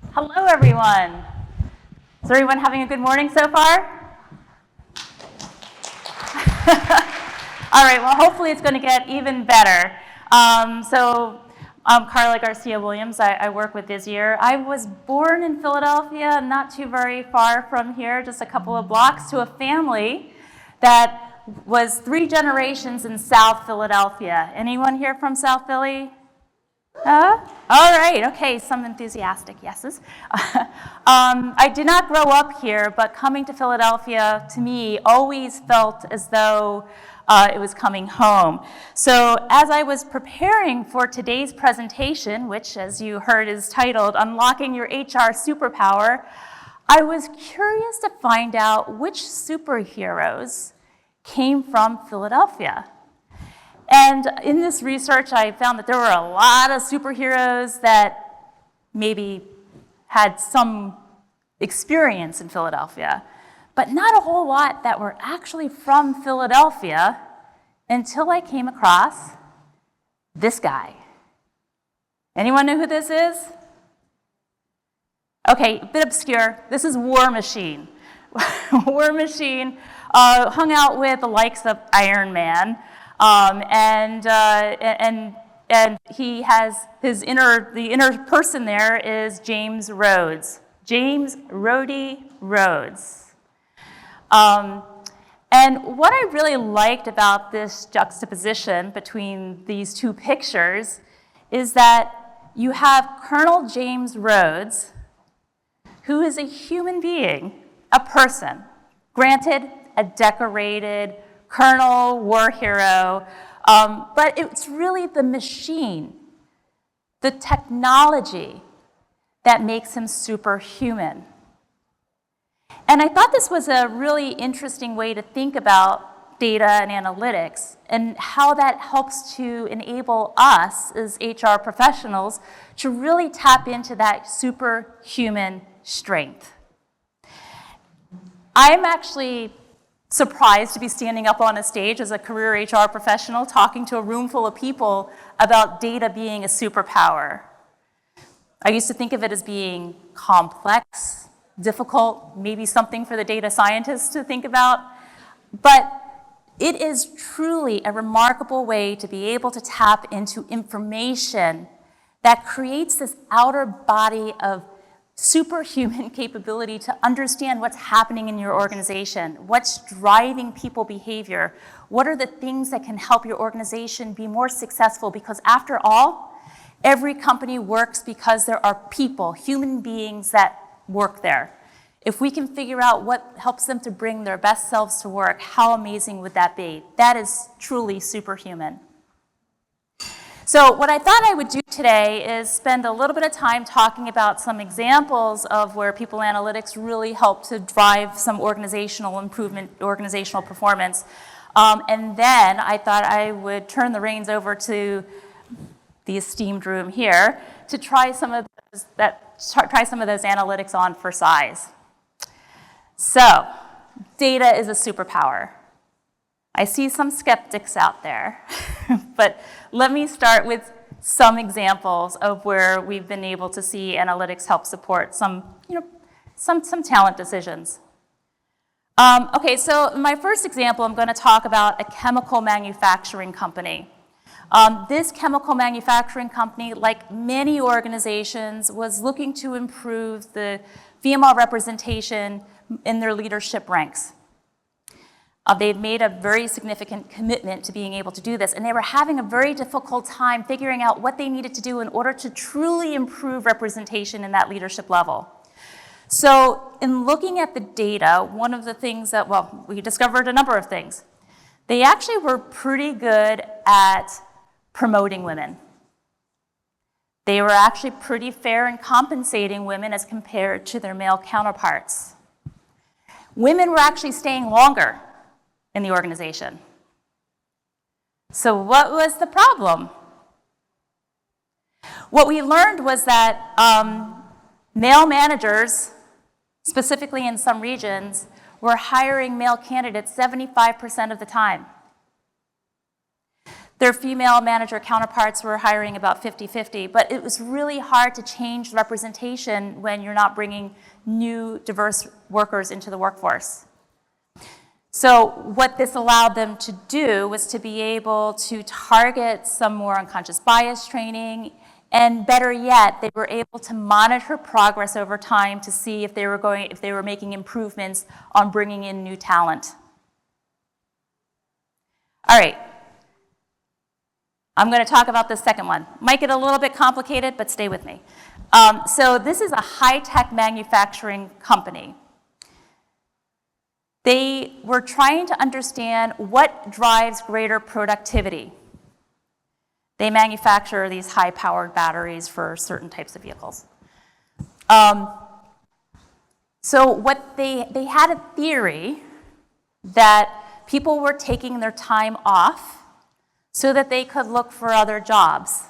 Hello, everyone. Is everyone having a good morning so far? All right, well, hopefully it's going to get even better. I'm Carla Garcia-Williams. I work with Visier. I was born in Philadelphia, not too very far from here, just a couple of blocks, to a family that was 3 generations in South Philadelphia. Anyone here from South Philly? All right, okay, some enthusiastic yeses. I did not grow up here, but coming to Philadelphia, to me, always felt as though it was coming home. So as I was preparing for today's presentation, which, as you heard, is titled Unlocking Your HR Superpower, I was curious to find out which superheroes came from Philadelphia. And in this research, I found that there were a lot of superheroes that maybe had some experience in Philadelphia, but not a whole lot that were actually from Philadelphia until I came across this guy. Anyone know who this is? Okay, a bit obscure. This is War Machine. War Machine hung out with the likes of Iron Man. And he has the inner person there is James Rhodes. James Rhodey Rhodes. And what I really liked about this juxtaposition between these two pictures is that you have Colonel James Rhodes, who is a human being, a person, granted a decorated colonel, war hero, but it's really the machine, the technology that makes him superhuman. And I thought this was a really interesting way to think about data and analytics and how that helps to enable us as HR professionals to really tap into that superhuman strength. I'm actually surprised to be standing up on a stage as a career HR professional talking to a room full of people about data being a superpower. I used to think of it as being complex, difficult, maybe something for the data scientists to think about, but it is truly a remarkable way to be able to tap into information that creates this outer body of superhuman capability to understand what's happening in your organization, what's driving people behavior, what are the things that can help your organization be more successful, because after all, every company works because there are people, human beings that work there. If we can figure out what helps them to bring their best selves to work, how amazing would that be? That is truly superhuman. So what I thought I would do today is spend a little bit of time talking about some examples of where people analytics really help to drive some organizational improvement, organizational performance. And then I thought I would turn the reins over to the esteemed room here to try some of those analytics on for size. So, data is a superpower. I see some skeptics out there, but let me start with some examples of where we've been able to see analytics help support some talent decisions. Okay, so my first example, I'm going to talk about a chemical manufacturing company. This chemical manufacturing company, like many organizations, was looking to improve the female representation in their leadership ranks. They've made a very significant commitment to being able to do this, and they were having a very difficult time figuring out what they needed to do in order to truly improve representation in that leadership level. So in looking at the data, one of the things that, well, we discovered a number of things. They actually were pretty good at promoting women. They were actually pretty fair in compensating women as compared to their male counterparts. Women were actually staying longer in the organization. So what was the problem? What we learned was that male managers, specifically in some regions, were hiring male candidates 75% of the time. Their female manager counterparts were hiring about 50-50, but it was really hard to change representation when you're not bringing new diverse workers into the workforce. So what this allowed them to do was to be able to target some more unconscious bias training, and better yet, they were able to monitor progress over time to see if they were making improvements on bringing in new talent. All right. I'm going to talk about the second one. Might get a little bit complicated, but stay with me. So this is a high-tech manufacturing company. They were trying to understand what drives greater productivity. They manufacture these high-powered batteries for certain types of vehicles. So what they had a theory that people were taking their time off so that they could look for other jobs.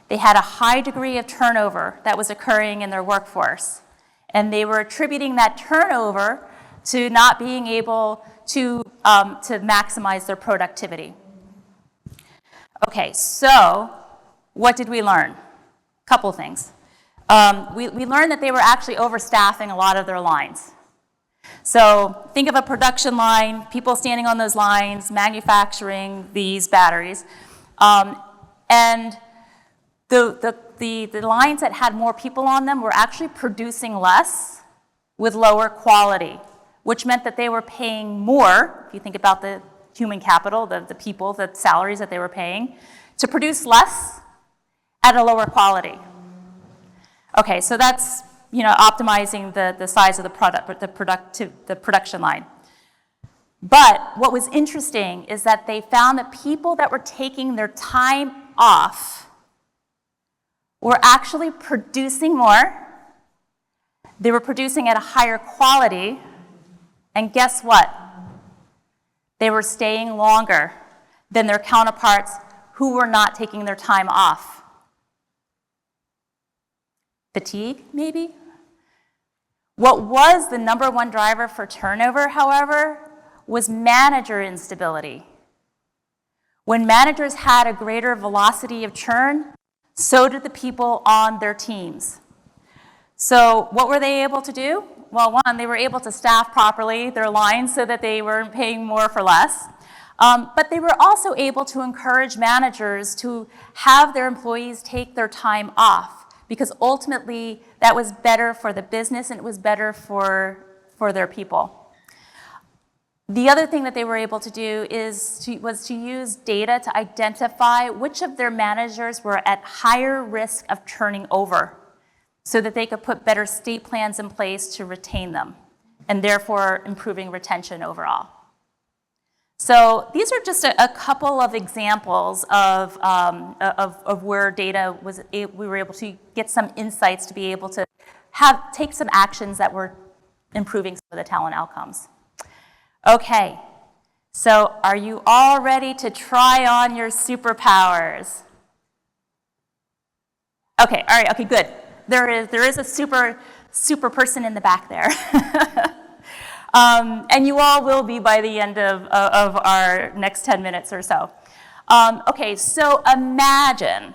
They had a high degree of turnover that was occurring in their workforce, and they were attributing that turnover to not being able to maximize their productivity. Okay, so what did we learn? A couple things. We learned that they were actually overstaffing a lot of their lines. So think of a production line, people standing on those lines, manufacturing these batteries. And the lines that had more people on them were actually producing less with lower quality, which meant that they were paying more, if you think about the human capital, the people, the salaries that they were paying, to produce less at a lower quality. Okay, so that's optimizing the size of the production line. But what was interesting is that they found that people that were taking their time off were actually producing more. They were producing at a higher quality, and guess what? They were staying longer than their counterparts who were not taking their time off. Fatigue, maybe? What was the number one driver for turnover, however, was manager instability. When managers had a greater velocity of churn, so did the people on their teams. So what were they able to do? Well, one, they were able to staff properly their lines so that they weren't paying more for less. But they were also able to encourage managers to have their employees take their time off, because ultimately that was better for the business and it was better for their people. The other thing that they were able to do was to use data to identify which of their managers were at higher risk of turning over, so that they could put better state plans in place to retain them, and therefore improving retention overall. So these are just a couple of examples of where data we were able to get some insights to be able to take some actions that were improving some of the talent outcomes. Okay, so are you all ready to try on your superpowers? Okay, all right, okay, good. There is a super person in the back there. And you all will be by the end of our next 10 minutes or so. Okay, so imagine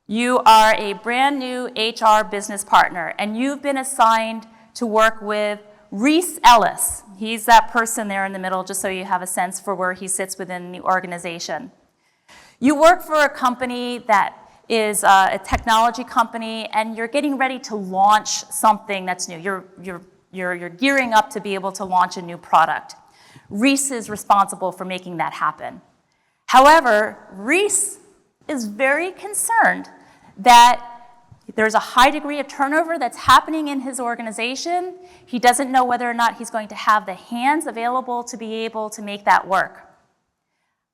you are a brand new HR business partner and you've been assigned to work with Reese Ellis. He's that person there in the middle, just so you have a sense for where he sits within the organization. You work for a company that is a technology company, and you're getting ready to launch something that's new. You're gearing up to be able to launch a new product. Reese is responsible for making that happen. However, Reese is very concerned that there's a high degree of turnover that's happening in his organization. He doesn't know whether or not he's going to have the hands available to be able to make that work.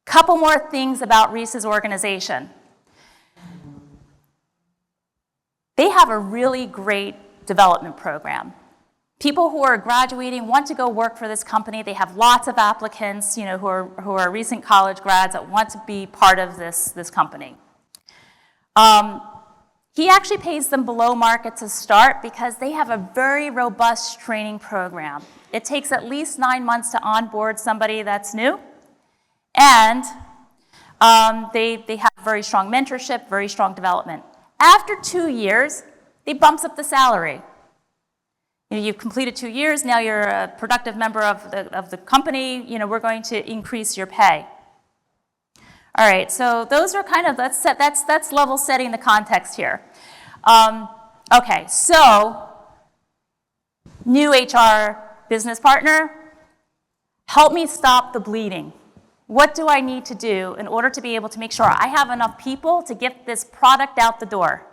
Couple more things about Reese's organization. They have a really great development program. People who are graduating want to go work for this company. They have lots of applicants, who are recent college grads that want to be part of this company. He actually pays them below market to start because they have a very robust training program. It takes at least 9 months to onboard somebody that's new, and They have very strong mentorship, very strong development. After 2 years, they bumps up the salary. You've completed 2 years, now you're a productive member of the company, we're going to increase your pay. All right, so those are kind of, that's level setting the context here. Okay, so new HR business partner, help me stop the bleeding. What do I need to do in order to be able to make sure I have enough people to get this product out the door?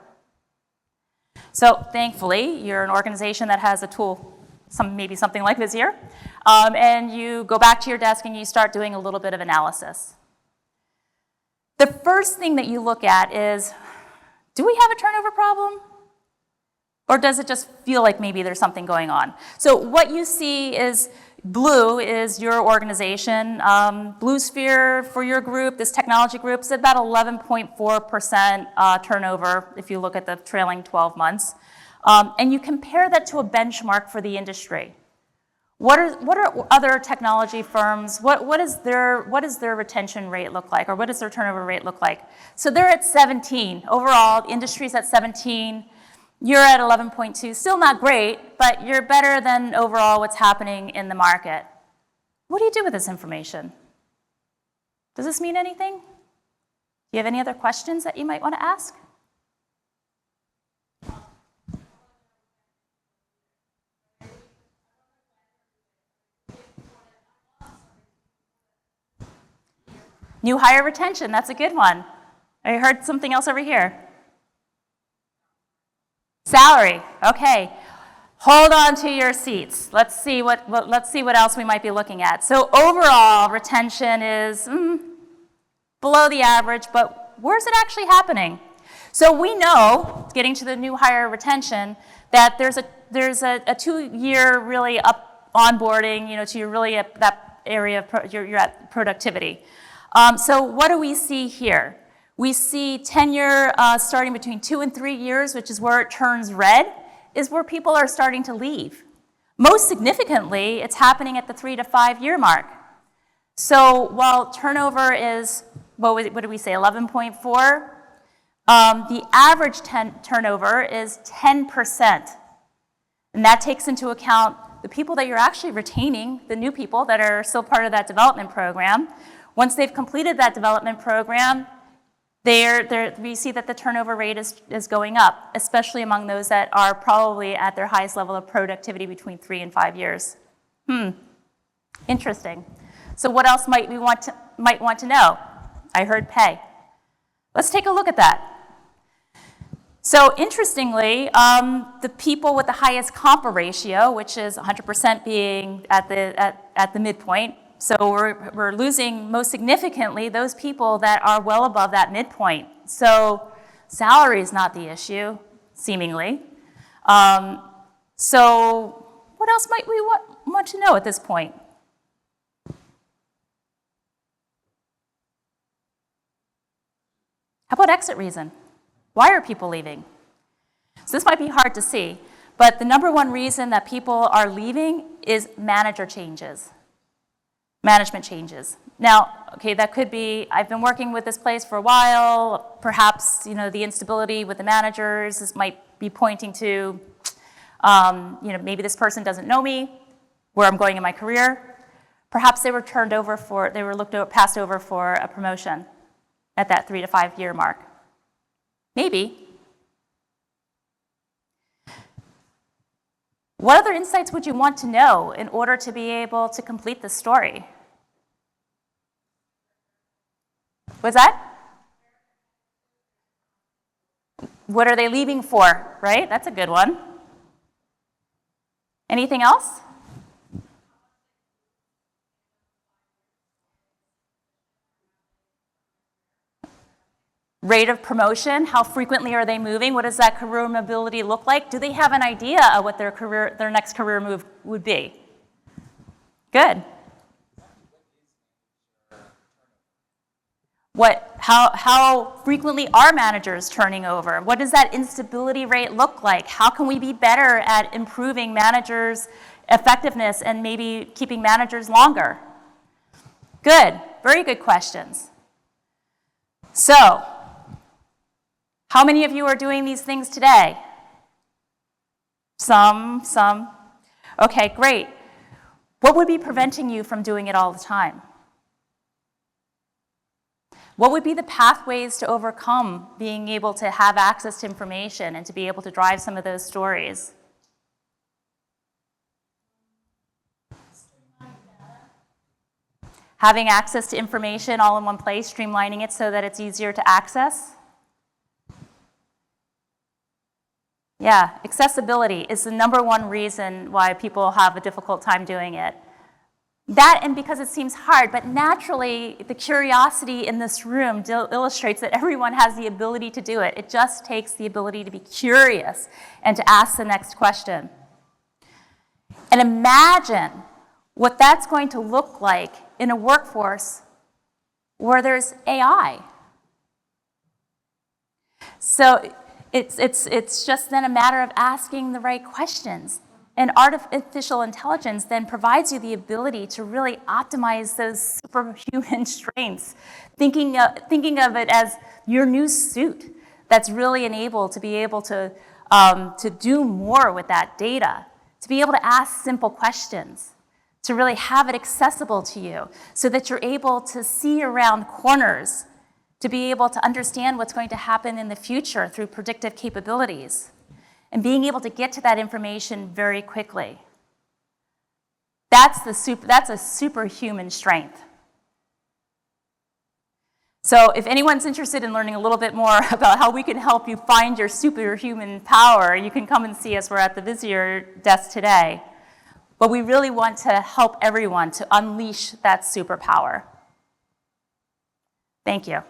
So thankfully, you're an organization that has a tool, maybe something like Visier, and you go back to your desk and you start doing a little bit of analysis. The first thing that you look at is, do we have a turnover problem? Or does it just feel like maybe there's something going on? So what you see is blue is your organization. Blue sphere for your group, this technology group, is about 11.4% turnover if you look at the trailing 12 months. And you compare that to a benchmark for the industry. What are other technology firms, what does their retention rate look like, or what does their turnover rate look like? So they're at 17. Overall, the industry's at 17. You're at 11.2, still not great, but you're better than overall what's happening in the market. What do you do with this information? Does this mean anything? Do you have any other questions that you might want to ask? New hire retention, that's a good one. I heard something else over here. Salary, okay. Hold on to your seats. Let's see what else we might be looking at. So overall, retention is below the average, but where's it actually happening? So we know, getting to the new hire retention, that there's a 2-year really up onboarding, so you're really at that area, you're at productivity. So what do we see here? We see tenure starting between 2 and 3 years, which is where it turns red, is where people are starting to leave. Most significantly, it's happening at the 3 to 5 year mark. So while turnover is, what did we say, 11.4? The average turnover is 10%. And that takes into account the people that you're actually retaining, the new people that are still part of that development program. Once they've completed that development program, we see that the turnover rate is going up, especially among those that are probably at their highest level of productivity between 3 and 5 years. Interesting. So what else might we want to know? I heard pay. Let's take a look at that. So interestingly, the people with the highest compa ratio, which is 100% being at the midpoint, so we're losing most significantly those people that are well above that midpoint. So salary is not the issue, seemingly. So what else might we want to know at this point? How about exit reason? Why are people leaving? So this might be hard to see, but the number one reason that people are leaving is manager changes. Management changes. Now, okay, that could be, I've been working with this place for a while, perhaps, the instability with the managers, this might be pointing to, maybe this person doesn't know me, where I'm going in my career. Perhaps they were passed over for a promotion at that 3 to 5 year mark. Maybe. What other insights would you want to know in order to be able to complete the story? What's that? What are they leaving for, right? That's a good one. Anything else? Rate of promotion, how frequently are they moving? What does that career mobility look like? Do they have an idea of what their next career move would be? Good. How frequently are managers turning over? What does that instability rate look like? How can we be better at improving managers' effectiveness and maybe keeping managers longer? Good, very good questions. So, how many of you are doing these things today? Some. Okay, great. What would be preventing you from doing it all the time? What would be the pathways to overcome being able to have access to information and to be able to drive some of those stories? Having access to information all in one place, streamlining it so that it's easier to access. Yeah, accessibility is the #1 reason why people have a difficult time doing it. That, and because it seems hard, but naturally the curiosity in this room illustrates that everyone has the ability to do it. It just takes the ability to be curious and to ask the next question. And imagine what that's going to look like in a workforce where there's AI. So it's just then a matter of asking the right questions. And artificial intelligence then provides you the ability to really optimize those superhuman strengths, thinking of it as your new suit that's really enabled to be able to do more with that data, to be able to ask simple questions, to really have it accessible to you so that you're able to see around corners, to be able to understand what's going to happen in the future through predictive capabilities, and being able to get to that information very quickly. That's a superhuman strength. So if anyone's interested in learning a little bit more about how we can help you find your superhuman power, you can come and see us. We're at the Visier desk today. But we really want to help everyone to unleash that superpower. Thank you.